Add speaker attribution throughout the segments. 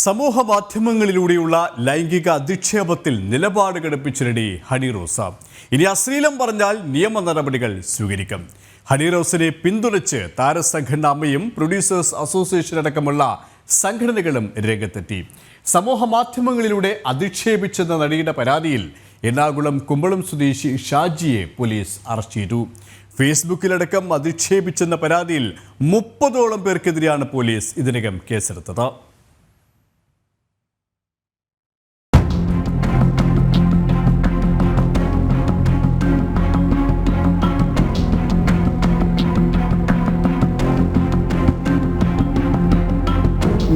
Speaker 1: സമൂഹ മാധ്യമങ്ങളിലൂടെയുള്ള ലൈംഗിക അധിക്ഷേപത്തിൽ നിലപാട് ഘടിപ്പിച്ചിരടി ഹണി റോസ. ഇനി അശ്ലീലം പറഞ്ഞാൽ നിയമ നടപടികൾ സ്വീകരിക്കും. ഹണി റോസിനെ പിന്തുണച്ച് താരസംഘടന അമ്മയും പ്രൊഡ്യൂസേഴ്സ് അസോസിയേഷൻ അടക്കമുള്ള സംഘടനകളും രംഗത്തെത്തി. സമൂഹ മാധ്യമങ്ങളിലൂടെ അധിക്ഷേപിച്ചെന്ന നടിയുടെ പരാതിയിൽ എറണാകുളം കുമ്പളം സ്വദേശി ഷാജിയെ പോലീസ് അറസ്റ്റ് ചെയ്തു. ഫേസ്ബുക്കിലടക്കം അധിക്ഷേപിച്ചെന്ന പരാതിയിൽ 30ഓളം പേർക്കെതിരെയാണ് പോലീസ് ഇതിനകം കേസെടുത്തത്.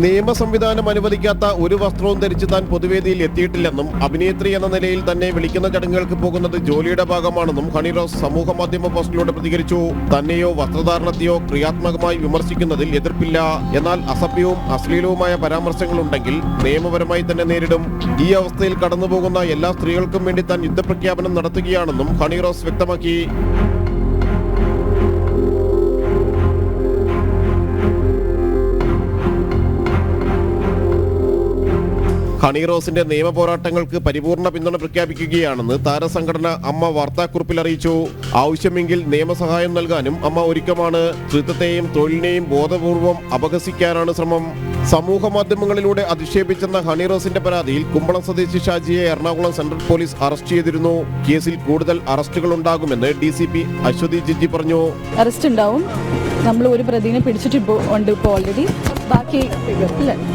Speaker 2: നിയമ സംവിധാനം അനുവദിക്കാത്ത ഒരു വസ്ത്രവും ധരിച്ച് താൻ പൊതുവേദിയിൽ എത്തിയിട്ടില്ലെന്നും അഭിനേത്രി എന്ന നിലയിൽ തന്നെ വിളിക്കുന്ന ചടങ്ങുകൾക്ക് പോകുന്നത് ജോലിയുടെ ഭാഗമാണെന്നും ഹണി റോസ് സമൂഹ മാധ്യമ പോസ്റ്റിലൂടെ പ്രതികരിച്ചു. തന്നെയോ വസ്ത്രധാരണത്തെയോ ക്രിയാത്മകമായി വിമർശിക്കുന്നതിൽ എതിർപ്പില്ല. എന്നാൽ അസഭ്യവും അശ്ലീലവുമായ പരാമർശങ്ങളുണ്ടെങ്കിൽ നിയമപരമായി തന്നെ നേരിടും. ഈ അവസ്ഥയിൽ കടന്നുപോകുന്ന എല്ലാ സ്ത്രീകൾക്കും വേണ്ടി താൻ യുദ്ധപ്രഖ്യാപനം നടത്തുകയാണെന്നും ഹണി റോസ് വ്യക്തമാക്കി. ഹണി റോസിന്റെ നിയമ പോരാട്ടങ്ങൾക്ക് പരിപൂർണ പിന്തുണ പ്രഖ്യാപിക്കുകയാണെന്ന് താരസംഘടന അമ്മ വാർത്താക്കുറിപ്പിൽ അറിയിച്ചു. ആവശ്യമെങ്കിൽ നിയമസഹായം നൽകാനും അമ്മ ഒരുക്കമാണ്. സ്ത്രീത്വത്തെയും തൊഴിലിനെയും ബോധപൂർവം അപഹസിക്കാനാണ് ശ്രമം. സമൂഹ മാധ്യമങ്ങളിലൂടെ അധിക്ഷേപിച്ചെന്ന ഹണി റോസിന്റെ പരാതിയിൽ കുമ്പളം സ്വദേശി ഷാജിയെ എറണാകുളം സെൻട്രൽ പോലീസ് അറസ്റ്റ് ചെയ്തിരുന്നു. കേസിൽ കൂടുതൽ അറസ്റ്റുകൾ ഉണ്ടാകുമെന്ന് DCP അശ്വതി ജിജി പറഞ്ഞു.
Speaker 3: അറസ്റ്റ് ഉണ്ടാവും. നമ്മൾ ഒരു പ്രതിനെ പിടിച്ചിട്ടുണ്ട് ഇപ്പോൾ ഓൾറെഡി. ബാക്കി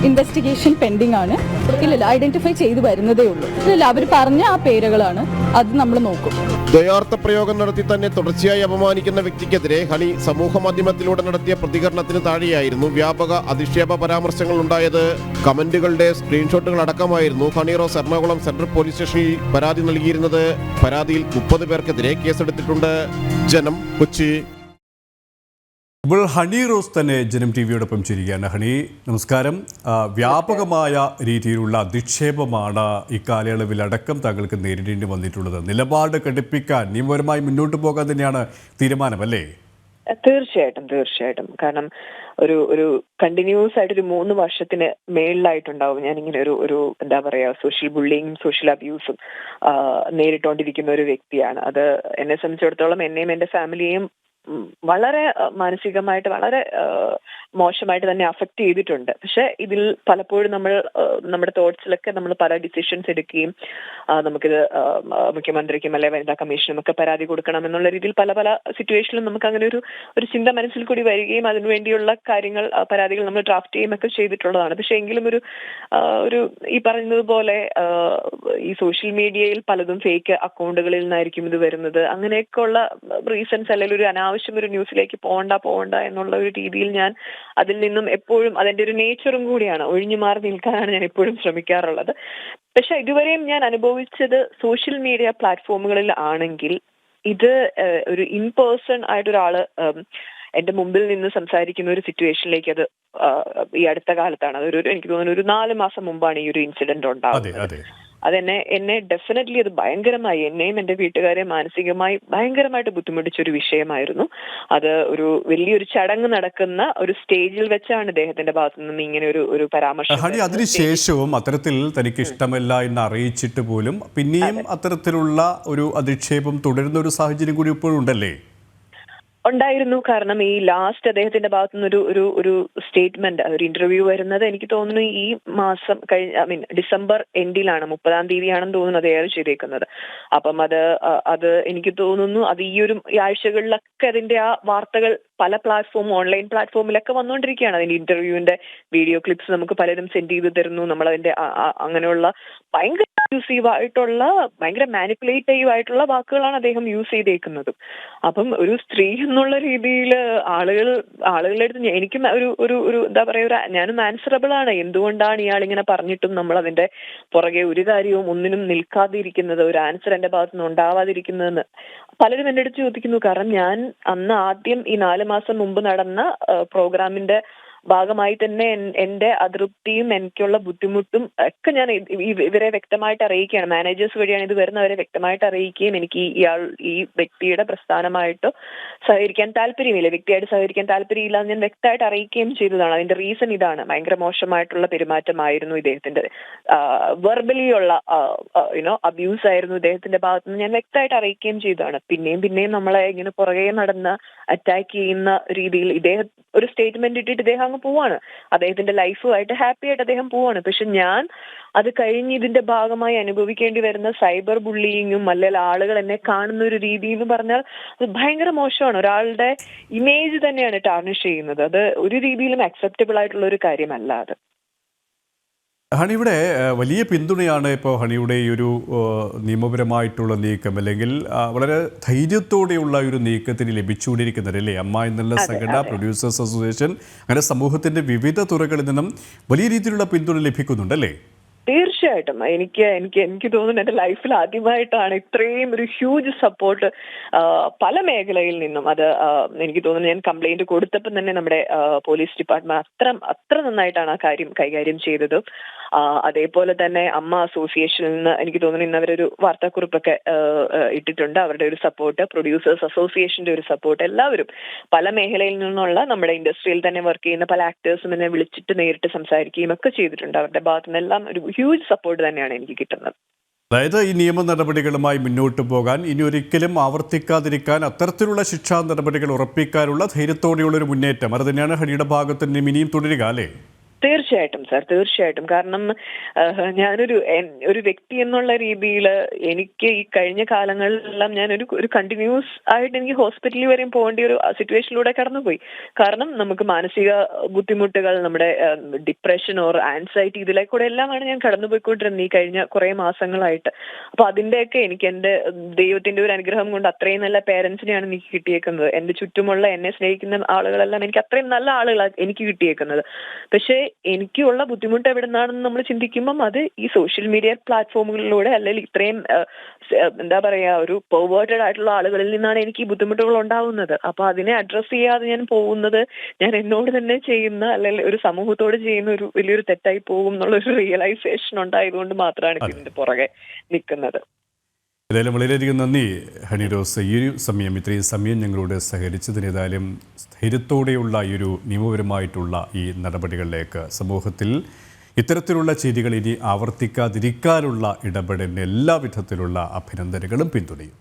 Speaker 3: ഇൻവെസ്റ്റിഗേഷൻ പെൻഡിങ് ആണ്. ഇല്ലല്ല, ഐഡന്റിഫൈ ചെയ്ത് വരുന്നതേ ഉള്ളൂ. ഇല്ല, അവർ പറഞ്ഞ ആ പേരുകളാണ്, അത് നമ്മൾ നോക്കും.
Speaker 2: ദ്വയാർത്ഥ പ്രയോഗം നടത്തി തന്നെ തുടർച്ചയായി അപമാനിക്കുന്ന വ്യക്തിക്കെതിരെ ഹണി സമൂഹ മാധ്യമത്തിലൂടെ നടത്തിയ പ്രതികരണത്തിന് താഴെയായിരുന്നു വ്യാപക അധിക്ഷേപ പരാമർശങ്ങൾ ഉണ്ടായത്. കമന്റുകളുടെ സ്ക്രീൻഷോട്ടുകൾ അടക്കമായിരുന്നു ഹണി റോസ് എറണാകുളം സെൻട്രൽ പോലീസ് സ്റ്റേഷനിൽ പരാതി നൽകിയിരുന്നത്. പരാതിയിൽ 30 പേർക്കെതിരെ കേസെടുത്തിട്ടുണ്ട്. ജനം, കൊച്ചി.
Speaker 1: ഇപ്പോൾ ഹണി റോസ് തന്നെ ജനം TVയോടൊപ്പം ചേരുകയാണ്. ഹണി, നമസ്കാരം. വ്യാപകമായ രീതിയിലുള്ള അധിക്ഷേപമാണ് ഇക്കാലയളവിലടക്കം താങ്കൾക്ക് നേരിടേണ്ടി വന്നിട്ടുള്ളത്. നിലപാട് ഘടിപ്പിക്കാൻ നിയമപരമായി മുന്നോട്ട് പോകാൻ തന്നെയാണ് തീരുമാനമല്ലേ?
Speaker 4: തീർച്ചയായിട്ടും. കാരണം ഒരു കണ്ടിന്യൂസ് ആയിട്ടൊരു 3 വർഷത്തിന് മേളിലായിട്ടുണ്ടാവും ഞാനിങ്ങനെ ഒരു എന്താ പറയാ, സോഷ്യൽ ബുള്ളിങ്ങും സോഷ്യൽ അബ്യൂസും നേരിട്ടുകൊണ്ടിരിക്കുന്ന ഒരു വ്യക്തിയാണ്. അത് എന്നെ സംബന്ധിച്ചിടത്തോളം എന്നെയും എൻ്റെ ഫാമിലിയെയും വളരെ മാനസികമായിട്ട് വളരെ മോശമായിട്ട് തന്നെ അഫക്റ്റ് ചെയ്തിട്ടുണ്ട്. പക്ഷെ ഇതിൽ പലപ്പോഴും നമ്മുടെ തോട്ട്സിലൊക്കെ നമ്മൾ പല ഡിസിഷൻസ് എടുക്കുകയും നമുക്കിത് മുഖ്യമന്ത്രിക്കും അല്ലെ വനിതാ കമ്മീഷനും ഒക്കെ പരാതി കൊടുക്കണം എന്നുള്ള രീതിയിൽ പല സിറ്റുവേഷനിലും നമുക്ക് അങ്ങനെ ഒരു ചിന്ത മനസ്സിൽ കൂടി വരികയും അതിനുവേണ്ടിയുള്ള കാര്യങ്ങൾ പരാതികൾ നമ്മൾ ഡ്രാഫ്റ്റ് ചെയ്യുകയൊക്കെ ചെയ്തിട്ടുള്ളതാണ്. പക്ഷെ എങ്കിലും ഒരു ഈ പറയുന്നതുപോലെ ഈ സോഷ്യൽ മീഡിയയിൽ പലതും ഫേക്ക് അക്കൗണ്ടുകളിൽ നിന്നായിരിക്കും ഇത് വരുന്നത്. അങ്ങനെയൊക്കെയുള്ള റീസൺസ് അല്ലെങ്കിൽ ഒരു അനാവശ്യം ഒരു ന്യൂസിലേക്ക് പോകണ്ട എന്നുള്ള ഒരു രീതിയിൽ ഞാൻ അതിൽ നിന്നും എപ്പോഴും, അതിന്റെ ഒരു നേച്ചറും കൂടിയാണ്, ഒഴിഞ്ഞു മാറി നിൽക്കാനാണ് ഞാൻ എപ്പോഴും ശ്രമിക്കാറുള്ളത്. പക്ഷെ ഇതുവരെയും ഞാൻ അനുഭവിച്ചത് സോഷ്യൽ മീഡിയ പ്ലാറ്റ്ഫോമുകളിൽ ആണെങ്കിൽ ഇത് ഒരു ഇൻ പേഴ്സൺ ആയിട്ടൊരാള് എന്റെ മുമ്പിൽ നിന്ന് സംസാരിക്കുന്ന ഒരു സിറ്റുവേഷനിലേക്ക് അത് ഈ അടുത്ത കാലത്താണ്. എനിക്ക് തോന്നുന്നു ഒരു 4 മാസം മുമ്പാണ് ഈ ഒരു ഇൻസിഡന്റ് ഉണ്ടാകുന്നത്. എന്നെ ഡെഫിനറ്റ്ലി അത് ഭയങ്കരമായി, എന്നെയും എൻ്റെ വീട്ടുകാരെയും മാനസികമായി ഭയങ്കരമായിട്ട് ബുദ്ധിമുട്ടിച്ചൊരു വിഷയമായിരുന്നു. അത് ഒരു വലിയൊരു ചടങ്ങ് നടക്കുന്ന ഒരു സ്റ്റേജിൽ വെച്ചാണ് ഇദ്ദേഹത്തിന്റെ ഭാഗത്തു നിന്ന് ഇങ്ങനെ ഒരു പരാമർശം.
Speaker 1: അതിനുശേഷവും അത്തരത്തിൽ തനിക്ക് ഇഷ്ടമല്ല എന്ന് അറിയിച്ചിട്ട് പോലും പിന്നെയും അത്തരത്തിലുള്ള ഒരു അധിക്ഷേപം തുടരുന്ന ഒരു സാഹചര്യം കൂടി ഇപ്പോഴും ഉണ്ടല്ലേ?
Speaker 4: ഉണ്ടായിരുന്നു. കാരണം ഈ ലാസ്റ്റ് അദ്ദേഹത്തിന്റെ ഭാഗത്തുനിന്ന് ഒരു സ്റ്റേറ്റ്മെന്റ്, ഒരു ഇന്റർവ്യൂ വരുന്നത് എനിക്ക് തോന്നുന്നു ഈ മാസം ഡിസംബർ എൻഡിലാണ്, 30-ാം തീയതിയാണെന്ന് തോന്നുന്നു അത് എയർ ചെയ്തേക്കുന്നത്. അപ്പം അത് എനിക്ക് തോന്നുന്നു അത് ഈ ആഴ്ചകളിലൊക്കെ അതിന്റെ ആ വാർത്തകൾ പല ഓൺലൈൻ പ്ലാറ്റ്ഫോമിലൊക്കെ വന്നുകൊണ്ടിരിക്കുകയാണ്. അതിന്റെ ഇന്റർവ്യൂവിന്റെ വീഡിയോ ക്ലിപ്സ് നമുക്ക് പലരും സെൻഡ് ചെയ്ത് തരുന്നു. നമ്മൾ അതിന്റെ അങ്ങനെയുള്ള ഭയങ്കര അബ്യൂസീവ് ആയിട്ടുള്ള, ഭയങ്കര മാനിപ്പുലേറ്റീവ് ആയിട്ടുള്ള വാക്കുകളാണ് അദ്ദേഹം യൂസ് ചെയ്തേക്കുന്നത്. അപ്പം ഒരു സ്ത്രീ എന്നുള്ള രീതിയിൽ ആളുകളുടെ അടുത്ത് എനിക്കും ഒരു എന്താ പറയാ, ഞാനും ആൻസറബിൾ ആണ്. എന്തുകൊണ്ടാണ് ഇയാൾ ഇങ്ങനെ പറഞ്ഞിട്ടും നമ്മൾ അതിന്റെ പുറകെ ഒരു കാര്യവും ഒന്നിനും നിൽക്കാതിരിക്കുന്നത്, ഒരു ആൻസർ എന്റെ ഭാഗത്തുനിന്ന് ഉണ്ടാവാതിരിക്കുന്നതെന്ന് പലരും എന്റെ അടുത്ത് ചോദിക്കുന്നു. കാരണം ഞാൻ അന്ന് ആദ്യം ഈ 4 മാസം മുമ്പ് നടന്ന പ്രോഗ്രാമിന്റെ ഭാഗമായി തന്നെ എന്റെ അതൃപ്തിയും എനിക്കുള്ള ബുദ്ധിമുട്ടും ഒക്കെ ഞാൻ ഇവരെ വ്യക്തമായിട്ട് അറിയിക്കുകയാണ്. മാനേജേഴ്സ് വഴിയാണ് ഇത് വരുന്നവരെ വ്യക്തമായിട്ട് അറിയിക്കുകയും എനിക്ക് ഈ വ്യക്തിയുടെ പ്രസ്ഥാനമായിട്ടോ സഹകരിക്കാൻ താല്പര്യമില്ല, വ്യക്തിയായിട്ട് സഹകരിക്കാൻ താല്പര്യമില്ല എന്ന് ഞാൻ വ്യക്തമായിട്ട് അറിയിക്കുകയും ചെയ്തതാണ്. അതിന്റെ റീസൺ ഇതാണ്, ഭയങ്കര മോശമായിട്ടുള്ള പെരുമാറ്റമായിരുന്നു ഇദ്ദേഹത്തിന്റെ, വെർബലി ഉള്ള അബ്യൂസ് ആയിരുന്നു ഇദ്ദേഹത്തിന്റെ ഭാഗത്തുനിന്ന് ഞാൻ വ്യക്തമായിട്ട് അറിയിക്കുകയും ചെയ്തതാണ്. പിന്നെയും നമ്മളെ ഇങ്ങനെ പുറകെ നടന്ന് അറ്റാക്ക് ചെയ്യുന്ന രീതിയിൽ ഇദ്ദേഹം ഒരു സ്റ്റേറ്റ്മെന്റ് ഇട്ടിട്ട് ഇദ്ദേഹം അങ്ങ് പോവാണ്, അദ്ദേഹത്തിന്റെ ലൈഫുമായിട്ട് ഹാപ്പി ആയിട്ട് അദ്ദേഹം പോവാണ്. പക്ഷെ ഞാൻ അത് കഴിഞ്ഞ് ഇതിന്റെ ഭാഗമായി അനുഭവിക്കേണ്ടി വരുന്ന സൈബർ ബുള്ളിയിങ്ങും അല്ലെങ്കിൽ ആളുകൾ എന്നെ കാണുന്ന ഒരു രീതി എന്ന് പറഞ്ഞാൽ അത് ഭയങ്കര മോശമാണ്. ഒരാളുടെ ഇമേജ് തന്നെയാണ് ടാർണിഷ് ചെയ്യുന്നത്. അത് ഒരു രീതിയിലും അക്സെപ്റ്റബിൾ ആയിട്ടുള്ള ഒരു കാര്യമല്ല അത്.
Speaker 1: ഹണിയുടെ വലിയ പിന്തുണയാണ് ഇപ്പോൾ ഹണിയുടെ ഈ ഒരു നിയമപരമായിട്ടുള്ള നീക്കം, അല്ലെങ്കിൽ വളരെ ധൈര്യത്തോടെയുള്ള ഒരു നീക്കത്തിന് ലഭിച്ചുകൊണ്ടിരിക്കുന്നത് അല്ലേ? അമ്മ എന്നുള്ള സംഘടന, പ്രൊഡ്യൂസേഴ്സ് അസോസിയേഷൻ, അങ്ങനെ സമൂഹത്തിൻ്റെ വിവിധ തുറകളിൽ നിന്നും വലിയ രീതിയിലുള്ള പിന്തുണ ലഭിക്കുന്നുണ്ടല്ലേ?
Speaker 4: തീർച്ചയായിട്ടും എനിക്ക് തോന്നുന്നു എന്റെ ലൈഫിൽ ആദ്യമായിട്ടാണ് ഇത്രയും ഒരു ഹ്യൂജ് സപ്പോർട്ട് പല മേഖലയിൽ നിന്നും. അത് എനിക്ക് തോന്നുന്നു ഞാൻ കംപ്ലൈന്റ് കൊടുത്തപ്പോൾ തന്നെ നമ്മുടെ പോലീസ് ഡിപ്പാർട്ട്മെന്റ് അത്ര നന്നായിട്ടാണ് ആ കാര്യം കൈകാര്യം ചെയ്തത്. അതേപോലെ തന്നെ അമ്മ അസോസിയേഷനിൽ നിന്ന് എനിക്ക് തോന്നുന്നു ഇന്ന് അവരൊരു വാർത്താക്കുറിപ്പൊക്കെ ഇട്ടിട്ടുണ്ട്. അവരുടെ ഒരു സപ്പോർട്ട്, പ്രൊഡ്യൂസേഴ്സ് അസോസിയേഷന്റെ ഒരു സപ്പോർട്ട്, എല്ലാവരും പല മേഖലയിൽ നിന്നുള്ള നമ്മുടെ ഇൻഡസ്ട്രിയിൽ തന്നെ വർക്ക് ചെയ്യുന്ന പല ആക്ടേഴ്സും എന്നെ വിളിച്ചിട്ട് നേരിട്ട് സംസാരിക്കുകയും ഒക്കെ ചെയ്തിട്ടുണ്ട്. അവരുടെ ഭാഗത്തു നിന്നെല്ലാം ഒരു ഹ്യൂജ് സപ്പോർട്ട് തന്നെയാണ് എനിക്ക് കിട്ടുന്നത്.
Speaker 1: അതായത് ഈ നിയമ നടപടികളുമായി മുന്നോട്ട് പോകാൻ, ഇനി ഒരിക്കലും ആവർത്തിക്കാതിരിക്കാൻ, അത്തരത്തിലുള്ള ശിക്ഷാ നടപടികൾ ഉറപ്പിക്കാനുള്ള ധൈര്യത്തോടെയുള്ളൊരു മുന്നേറ്റം അത് തന്നെയാണ് ഹണിയുടെ ഭാഗത്ത് നിന്ന് ഇനിയും തുടരുക അല്ലേ?
Speaker 4: തീർച്ചയായിട്ടും സാർ, തീർച്ചയായിട്ടും. കാരണം ഞാനൊരു വ്യക്തി എന്നുള്ള രീതിയിൽ എനിക്ക് ഈ കഴിഞ്ഞ കാലങ്ങളിലെല്ലാം ഞാൻ ഒരു കണ്ടിന്യൂസ് ആയിട്ട് എനിക്ക് ഹോസ്പിറ്റലിൽ വരെയും പോകേണ്ട ഒരു സിറ്റുവേഷനിലൂടെ കടന്നുപോയി. കാരണം നമുക്ക് മാനസിക ബുദ്ധിമുട്ടുകൾ, നമ്മുടെ ഡിപ്രഷൻ ഓർ ആൻസൈറ്റി, ഇതിലേക്കൂടെ എല്ലാമാണ് ഞാൻ കടന്നുപോയിക്കൊണ്ടിരുന്നത് ഈ കഴിഞ്ഞ കുറെ മാസങ്ങളായിട്ട്. അപ്പൊ അതിന്റെയൊക്കെ എനിക്ക് എന്റെ ദൈവത്തിന്റെ ഒരു അനുഗ്രഹം കൊണ്ട് അത്രയും നല്ല പേരൻസിനെയാണ് എനിക്ക് കിട്ടിയേക്കുന്നത്. എന്റെ ചുറ്റുമുള്ള എന്നെ സ്നേഹിക്കുന്ന ആളുകളെല്ലാം എനിക്ക് അത്രയും നല്ല ആളുകളാണ് എനിക്ക് കിട്ടിയേക്കുന്നത്. പക്ഷേ എനിക്കുള്ള ബുദ്ധിമുട്ട് എവിടെ നിന്നാണെന്ന് നമ്മൾ ചിന്തിക്കുമ്പം അത് ഈ സോഷ്യൽ മീഡിയ പ്ലാറ്റ്ഫോമുകളിലൂടെ അല്ലെങ്കിൽ ഇത്രയും എന്താ പറയാ ഒരു പെർവേർട്ടഡ് ആയിട്ടുള്ള ആളുകളിൽ നിന്നാണ് എനിക്ക് ഈ ബുദ്ധിമുട്ടുകൾ ഉണ്ടാവുന്നത്. അപ്പൊ അതിനെ അഡ്രസ് ചെയ്യാതെ ഞാൻ പോകുന്നത് ഞാൻ എന്നോട് തന്നെ ചെയ്യുന്ന അല്ലെങ്കിൽ ഒരു സമൂഹത്തോട് ചെയ്യുന്ന ഒരു വലിയൊരു തെറ്റായി പോകും എന്നുള്ള ഒരു റിയലൈസേഷൻ ഉണ്ടായതുകൊണ്ട് മാത്രമാണ് ഇതിന്റെ പുറകെ നിൽക്കുന്നത്.
Speaker 1: ഏതായാലും വളരെയധികം നന്ദി ഹണി റോസ്, ഈ ഒരു ഇത്രയും സമയം ഞങ്ങളോട് സഹകരിച്ചതിന്. ഏതായാലും ധൈര്യത്തോടെയുള്ള ഈ ഒരു നിയമപരമായിട്ടുള്ള ഈ നടപടികളിലേക്ക് സമൂഹത്തിൽ ഇത്തരത്തിലുള്ള ചെയ്തികൾ ഇനി ആവർത്തിക്കാതിരിക്കാനുള്ള ഇടപെടലിന് എല്ലാവിധത്തിലുള്ള അഭിനന്ദനങ്ങളും പിന്തുണയും.